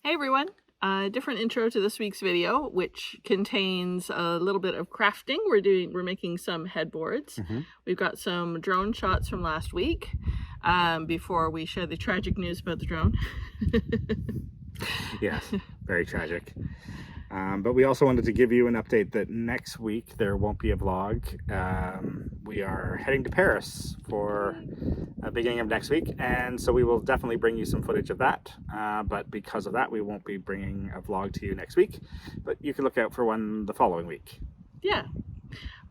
Hey everyone, a different intro to this week's video, which contains a little bit of crafting. We're making some headboards. We've got some drone shots from last week before we share the tragic news about the drone. Yes, very tragic. But we also wanted to give you an update that next week there won't be a vlog. We are heading to Paris for the beginning of next week, and so we will definitely bring you some footage of that. But because of that, we won't be bringing a vlog to you next week, but you can look out for one the following week. Yeah,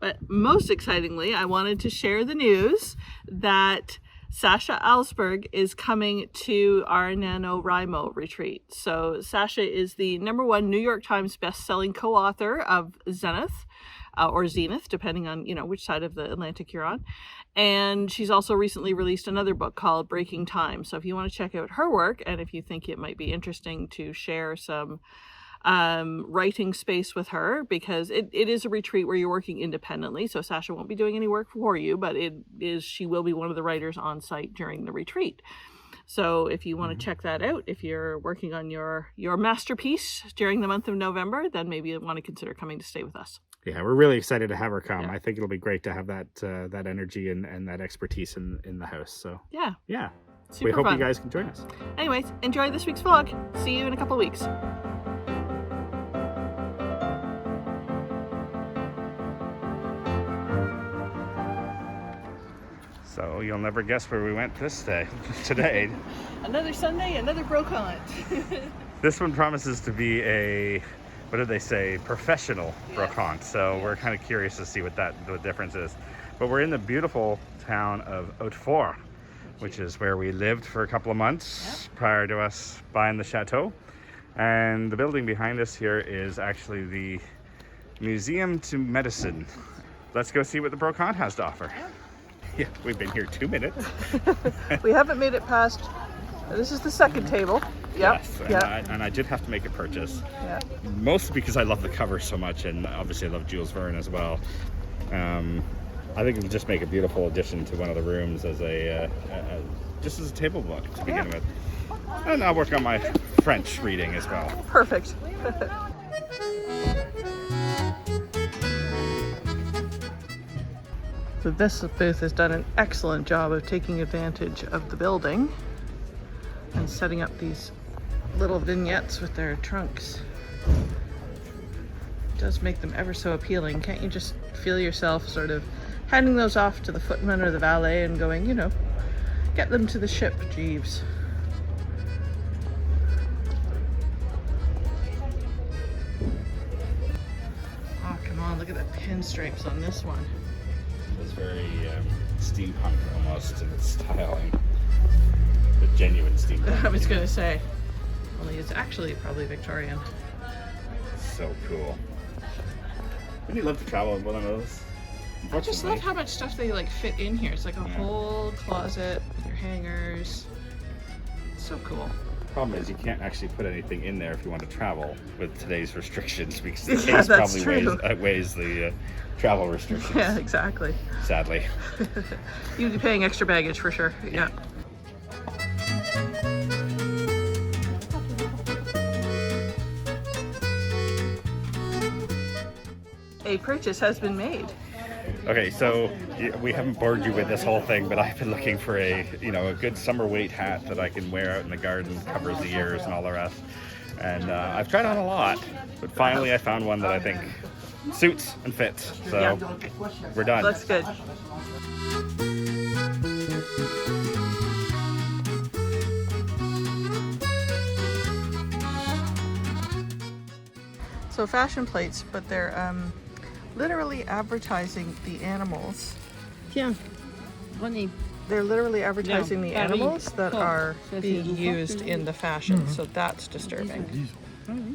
but most excitingly, I wanted to share the news that Sasha Alsberg is coming to our NaNoWriMo retreat. So Sasha is the #1 New York Times best-selling co-author of Zenith, or Zenith, depending on, which side of the Atlantic you're on. And she's also recently released another book called Breaking Time. So if you want to check out her work, and if you think it might be interesting to share some writing space with her, because it is a retreat where you're working independently, so Sasha won't be doing any work for you, but she will be one of the writers on site during the retreat. So if you want to check that out, if you're working on your masterpiece during the month of November, then maybe you want to consider coming to stay with us. Yeah, we're really excited to have her come. Yeah. I think it'll be great to have that energy and that expertise in the house. So yeah, we hope fun. you guys can join us. Anyways, enjoy this week's vlog. See you in a couple of weeks. So you'll never guess where we went today. Another Sunday, another brocant. This one promises to be a, what did they say, professional brocant. So we're kind of curious to see what the difference is. But we're in the beautiful town of Hautefort, which is where we lived for a couple of months prior to us buying the chateau. And the building behind us here is actually the Museum to Medicine. Let's go see what the brocant has to offer. Yeah, we've been here 2 minutes. We haven't made it past, this is the second table. Yep. Yes, and I did have to make a purchase. Yeah. Mostly because I love the cover so much, and obviously I love Jules Verne as well. I think it'll just make a beautiful addition to one of the rooms as just as a table book to begin with. And I'll work on my French reading as well. Perfect. So this booth has done an excellent job of taking advantage of the building and setting up these little vignettes with their trunks. It does make them ever so appealing. Can't you just feel yourself sort of handing those off to the footman or the valet and going, get them to the ship, Jeeves. Oh, come on, look at the pinstripes on this one. It's very steampunk almost in its styling. The genuine steampunk. I was going to say, only it's actually probably Victorian. So cool. Wouldn't you love to travel in one of those? I just love how much stuff they fit in here. It's like a whole closet with your hangers. It's so cool. Problem is you can't actually put anything in there if you want to travel with today's restrictions, because the case probably outweighs the travel restrictions. Yeah, exactly. Sadly. You'd be paying extra baggage for sure. Yeah. A purchase has been made. Okay, so we haven't bored you with this whole thing, but I've been looking for a good summer weight hat that I can wear out in the garden, covers the ears and all the rest. And I've tried on a lot, but finally I found one that I think suits and fits. So we're done. Looks good. So fashion plates, but they're literally advertising the animals. They're literally advertising the animals that are being used in the fashion, so that's disturbing.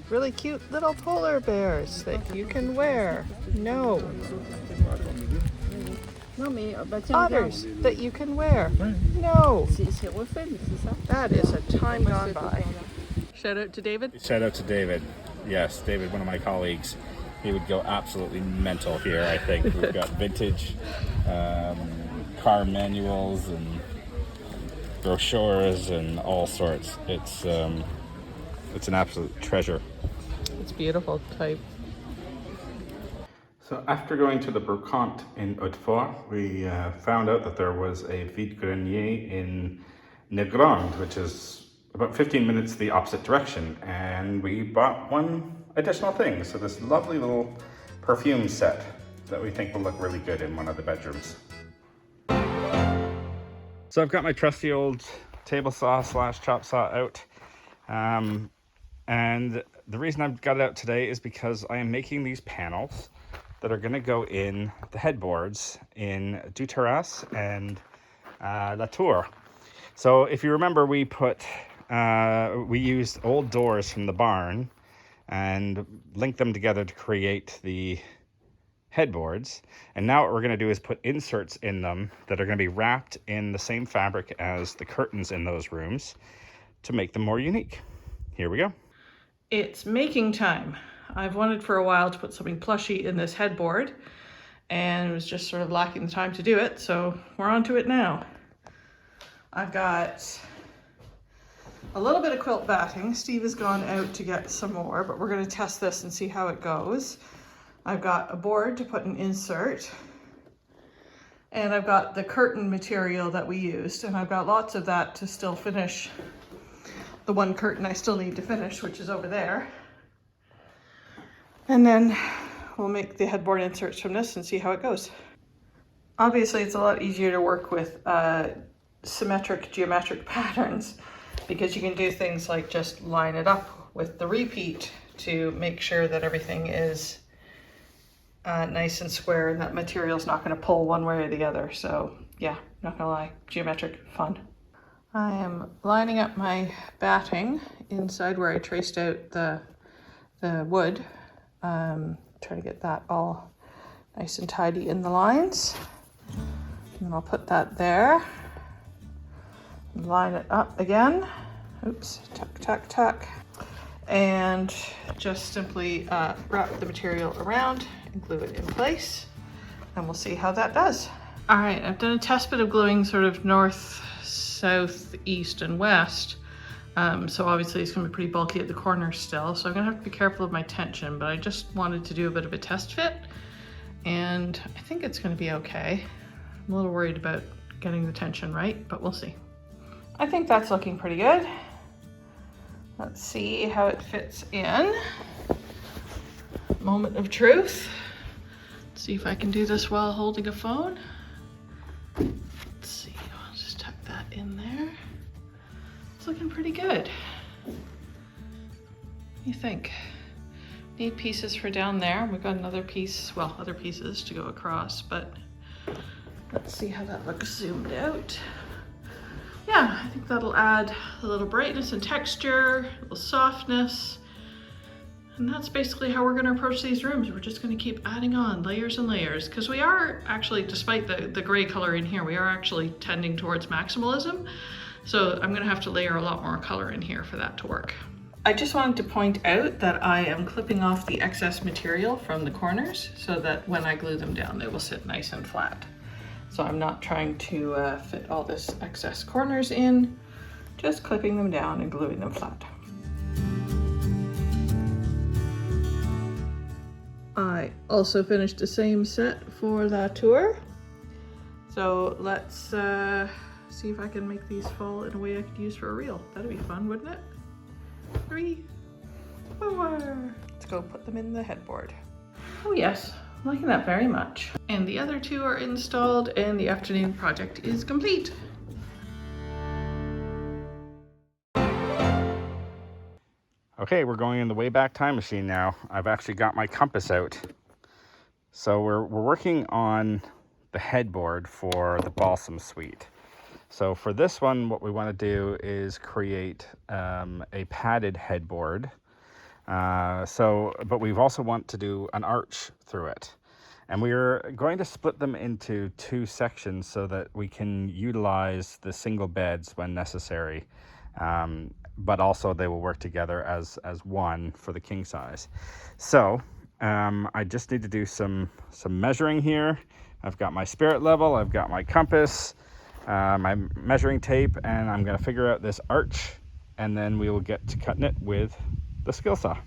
Really cute little polar bears that you can wear. No. Otters that you can wear. No. That is a time gone by. Shout out to David. Shout out to David. Yes, David, one of my colleagues. He would go absolutely mental here, I think. We've got vintage car manuals and brochures and all sorts. It's It's an absolute treasure. It's beautiful type. So after going to the brocante in Hautefort, we found out that there was a vide-grenier in Negrand, which is about 15 minutes the opposite direction, and we bought one additional thing. So this lovely little perfume set that we think will look really good in one of the bedrooms. So I've got my trusty old table saw / chop saw out, and the reason I've got it out today is because I am making these panels that are going to go in the headboards in Du Terrasse and La Tour. So if you remember, we used old doors from the barn and linked them together to create the headboards. And now what we're going to do is put inserts in them that are going to be wrapped in the same fabric as the curtains in those rooms to make them more unique. Here we go. It's making time. I've wanted for a while to put something plushy in this headboard, and it was just sort of lacking the time to do it, so we're on to it now. I've got a little bit of quilt batting. Steve has gone out to get some more, but we're going to test this and see how it goes. I've got a board to put an insert, and I've got the curtain material that we used, and I've got lots of that to still finish the one curtain I still need to finish, which is over there. And then we'll make the headboard inserts from this and see how it goes. Obviously, it's a lot easier to work with symmetric geometric patterns because you can do things like just line it up with the repeat to make sure that everything is nice and square and that material's not going to pull one way or the other. So yeah, not gonna lie, geometric fun. I am lining up my batting inside where I traced out the wood. Try to get that all nice and tidy in the lines. And then I'll put that there. Line it up again. Oops, tuck, tuck, tuck. And just simply wrap the material around and glue it in place. And we'll see how that does. All right, I've done a test bit of gluing sort of north, south, east, and west. So obviously it's going to be pretty bulky at the corners still, so I'm going to have to be careful of my tension, but I just wanted to do a bit of a test fit, and I think it's going to be okay. I'm a little worried about getting the tension right, but we'll see. I think that's looking pretty good. Let's see how it fits in. Moment of truth. Let's see if I can do this while holding a phone. Let's see, I'll just tuck that in there. It's looking pretty good. What do you think? Need pieces for down there. We've got another piece, well, other pieces to go across, but let's see how that looks zoomed out. Yeah, I think that'll add a little brightness and texture, a little softness. And that's basically how we're going to approach these rooms. We're just going to keep adding on layers and layers, because we are actually, despite the gray color in here, we are actually tending towards maximalism. So I'm going to have to layer a lot more color in here for that to work. I just wanted to point out that I am clipping off the excess material from the corners so that when I glue them down, they will sit nice and flat. So I'm not trying to fit all this excess corners in, just clipping them down and gluing them flat. I also finished the same set for La Tour. So let's see if I can make these fall in a way I could use for a reel. That'd be fun, wouldn't it? 3, 4. Let's go put them in the headboard. Oh yes, I'm liking that very much. And the other two are installed and the afternoon project is complete. Okay, we're going in the Wayback Time Machine now. I've actually got my compass out. So we're working on the headboard for the Balsam Suite. So for this one, what we want to do is create a padded headboard. But we also want to do an arch through it. And we're going to split them into 2 sections so that we can utilize the single beds when necessary. But also they will work together as one for the king size. So I just need to do some measuring here. I've got my spirit level, I've got my compass, my measuring tape, and I'm going to figure out this arch and then we will get to cutting it with the skill saw.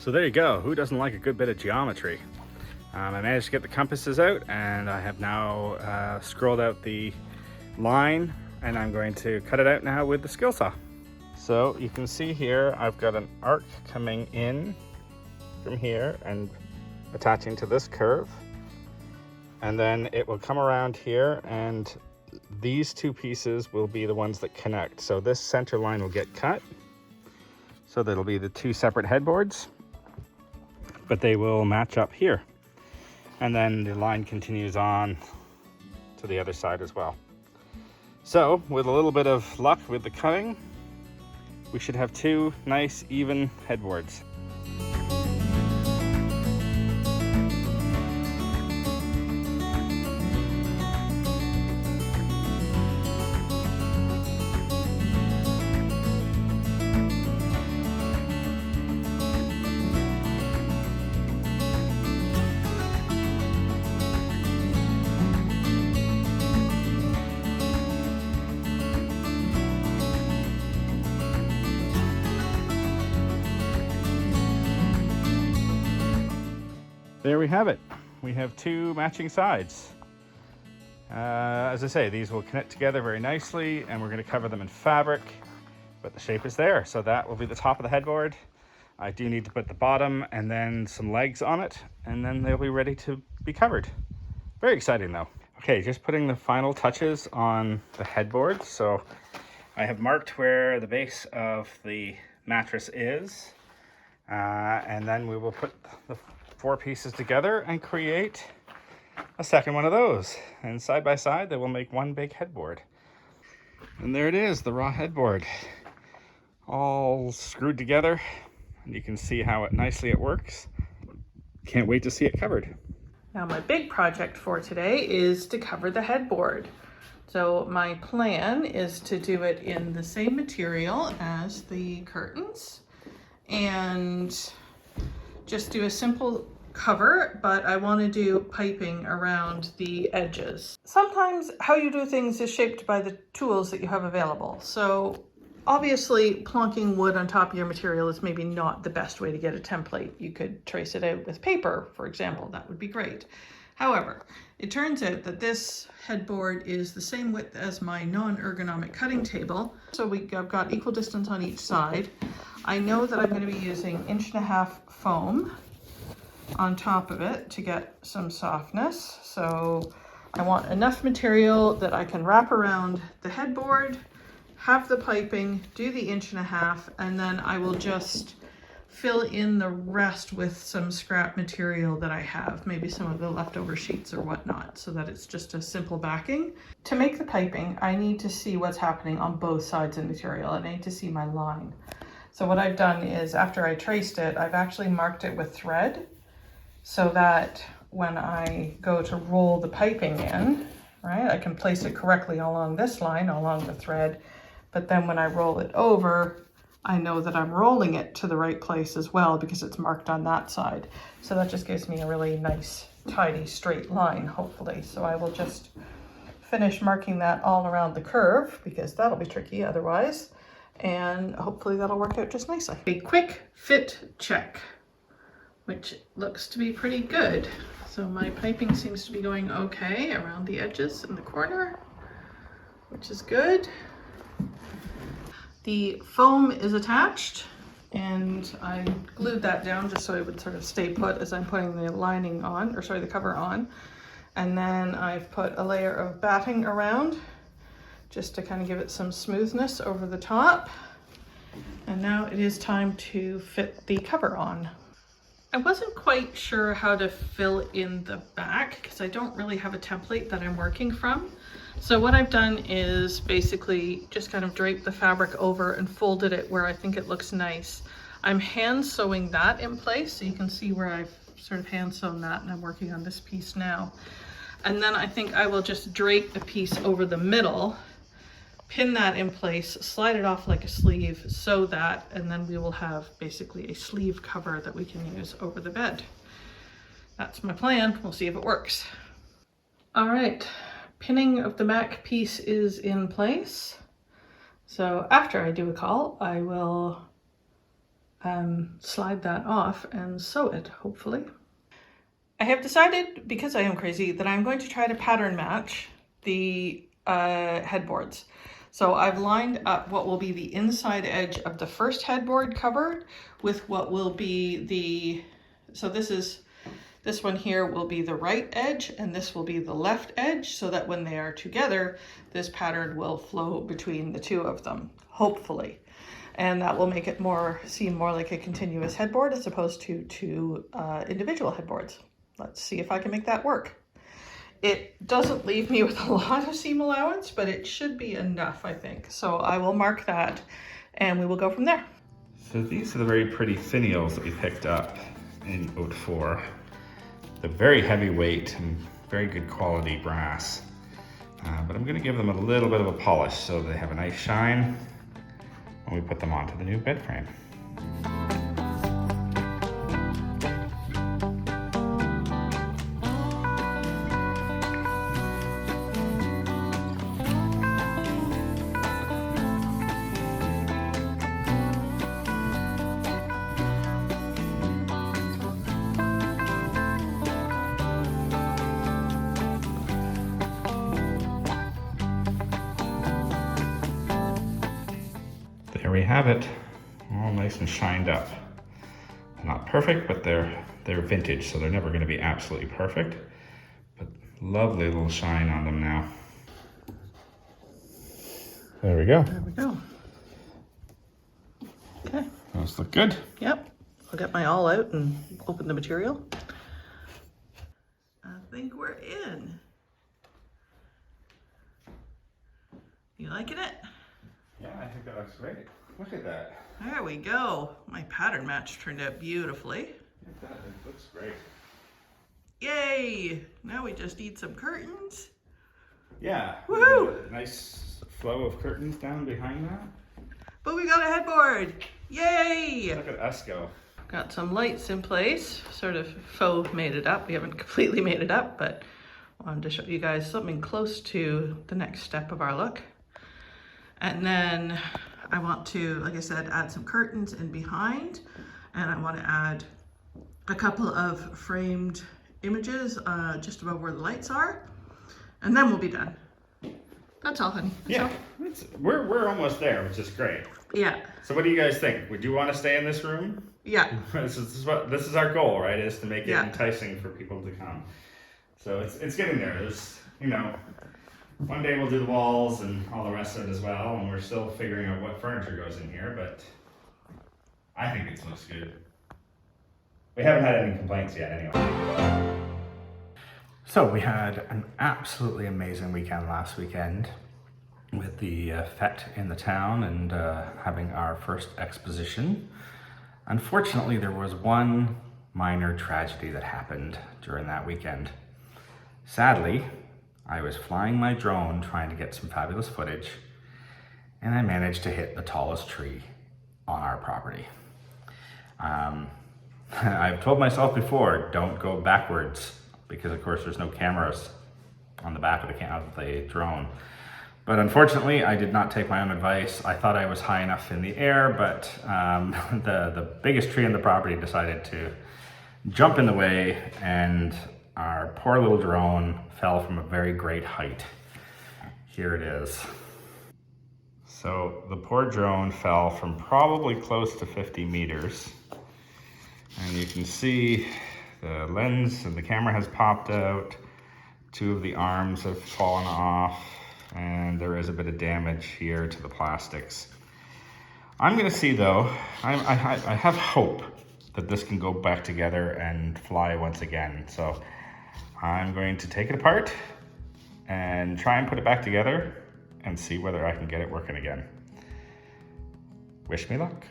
So there you go. Who doesn't like a good bit of geometry? I managed to get the compasses out, and I have now scrolled out the line, and I'm going to cut it out now with the skill saw. So you can see here I've got an arc coming in from here and attaching to this curve, and then it will come around here, and these two pieces will be the ones that connect. So this center line will get cut, so that'll be the two separate headboards, but they will match up here. And then the line continues on to the other side as well. So with a little bit of luck with the cutting, we should have two nice even headboards. There we have it. We have two matching sides. As I say, these will connect together very nicely, and we're going to cover them in fabric, but the shape is there. So that will be the top of the headboard. I do need to put the bottom and then some legs on it, and then they'll be ready to be covered. Very exciting though. Okay, just putting the final touches on the headboard. So I have marked where the base of the mattress is, and then we will put the four pieces together and create a second one of those, and side by side they will make one big headboard. And there it is, the raw headboard all screwed together, and you can see how nicely it works. Can't wait to see it covered. Now my big project for today is to cover the headboard. So my plan is to do it in the same material as the curtains and just do a simple cover, but I want to do piping around the edges. Sometimes how you do things is shaped by the tools that you have available. So obviously plonking wood on top of your material is maybe not the best way to get a template. You could trace it out with paper, for example. That would be great. However, it turns out that this headboard is the same width as my non-ergonomic cutting table. So I've got equal distance on each side. I know that I'm going to be using 1.5" foam on top of it to get some softness. So I want enough material that I can wrap around the headboard, have the piping, do the 1.5", and then I will just fill in the rest with some scrap material that I have, maybe some of the leftover sheets or whatnot, so that it's just a simple backing. To make the piping, I need to see what's happening on both sides of the material, and I need to see my line. So what I've done is, after I traced it, I've actually marked it with thread, so that when I go to roll the piping in, right, I can place it correctly along this line, along the thread, but then when I roll it over, I know that I'm rolling it to the right place as well because it's marked on that side. So that just gives me a really nice, tidy, straight line, hopefully. So I will just finish marking that all around the curve because that'll be tricky otherwise. And hopefully that'll work out just nicely. A quick fit check, which looks to be pretty good. So my piping seems to be going okay around the edges in the corner, which is good. The foam is attached, and I glued that down just so it would sort of stay put as I'm putting the lining on, or sorry, the cover on. And then I've put a layer of batting around just to kind of give it some smoothness over the top. And now it is time to fit the cover on. I wasn't quite sure how to fill in the back because I don't really have a template that I'm working from. So what I've done is basically just kind of draped the fabric over and folded it where I think it looks nice. I'm hand sewing that in place, so you can see where I've sort of hand sewn that, and I'm working on this piece now. And then I think I will just drape the piece over the middle, pin that in place, slide it off like a sleeve, sew that, and then we will have basically a sleeve cover that we can use over the bed. That's my plan. We'll see if it works. All right, pinning of the back piece is in place. So after I do a call, I will slide that off and sew it, hopefully. I have decided, because I am crazy, that I'm going to try to pattern match the headboards. So I've lined up what will be the inside edge of the first headboard cover with what will be the, so this one here will be the right edge and this will be the left edge, so that when they are together, this pattern will flow between the two of them, hopefully. And that will make it seem more like a continuous headboard as opposed to two individual headboards. Let's see if I can make that work. It doesn't leave me with a lot of seam allowance, but it should be enough, I think. So I will mark that and we will go from there. So these are the very pretty finials that we picked up in Hautefort. They're very heavyweight and very good quality brass. But I'm gonna give them a little bit of a polish so they have a nice shine when we put them onto the new bed frame. There we have it, all nice and shined up. Not perfect, but they're vintage, so they're never going to be absolutely perfect. But lovely little shine on them now. There we go. There we go. Okay. Those look good. Yep. I'll get my awl out and open the material. I think we're in. You liking it? Yeah, I think that looks great. Look at that. There we go. My pattern match turned out beautifully. It does. It looks great. Yay! Now we just need some curtains. Yeah. Woohoo! A nice flow of curtains down behind that. But we got a headboard. Yay! Look at us go. Got some lights in place. Sort of faux made it up. We haven't completely made it up, but I wanted to show you guys something close to the next step of our look. And then I want to, like I said, add some curtains in behind, and I want to add a couple of framed images just above where the lights are, and then we'll be done. That's all, honey. That's all. We're almost there, which is great. Yeah. So what do you guys think? Would you want to stay in this room? Yeah. This is our goal, right? Is to make it enticing for people to come. So it's getting there. There's, one day we'll do the walls and all the rest of it as well, and we're still figuring out what furniture goes in here, but I think it looks good. We haven't had any complaints yet anyway. So we had an absolutely amazing weekend last weekend with the fete in the town and having our first exposition. Unfortunately, there was one minor tragedy that happened during that weekend. Sadly, I was flying my drone trying to get some fabulous footage, and I managed to hit the tallest tree on our property. I've told myself before, don't go backwards, because of course there's no cameras on the back of the drone. But unfortunately, I did not take my own advice. I thought I was high enough in the air, but the biggest tree on the property decided to jump in the way, and our poor little drone fell from a very great height. Here it is. So the poor drone fell from probably close to 50 meters. And you can see the lens and the camera has popped out. 2 of the arms have fallen off, and there is a bit of damage here to the plastics. I'm gonna see though, I have hope that this can go back together and fly once again. So I'm going to take it apart and try and put it back together and see whether I can get it working again. Wish me luck.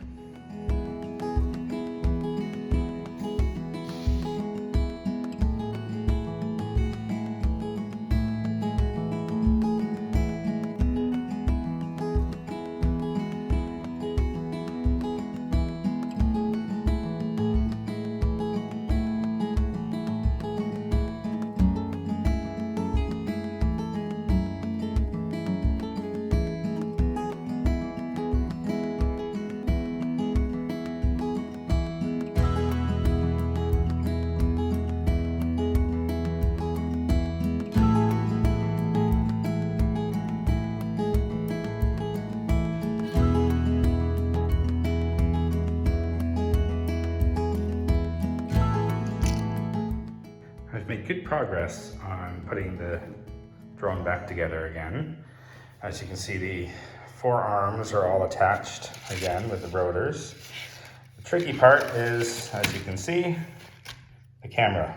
I've made good progress on putting the drone back together again. As you can see, the 4 arms are all attached again with the rotors. The tricky part is, as you can see, the camera.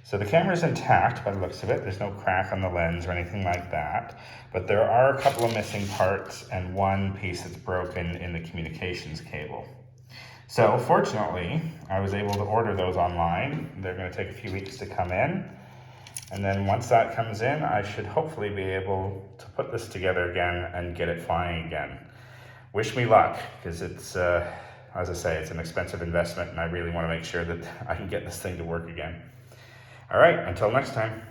So the camera is intact by the looks of it. There's no crack on the lens or anything like that, but there are a couple of missing parts and one piece that's broken in the communications cable. So fortunately, I was able to order those online. They're going to take a few weeks to come in. And then once that comes in, I should hopefully be able to put this together again and get it flying again. Wish me luck, because it's, as I say, it's an expensive investment and I really want to make sure that I can get this thing to work again. All right, until next time.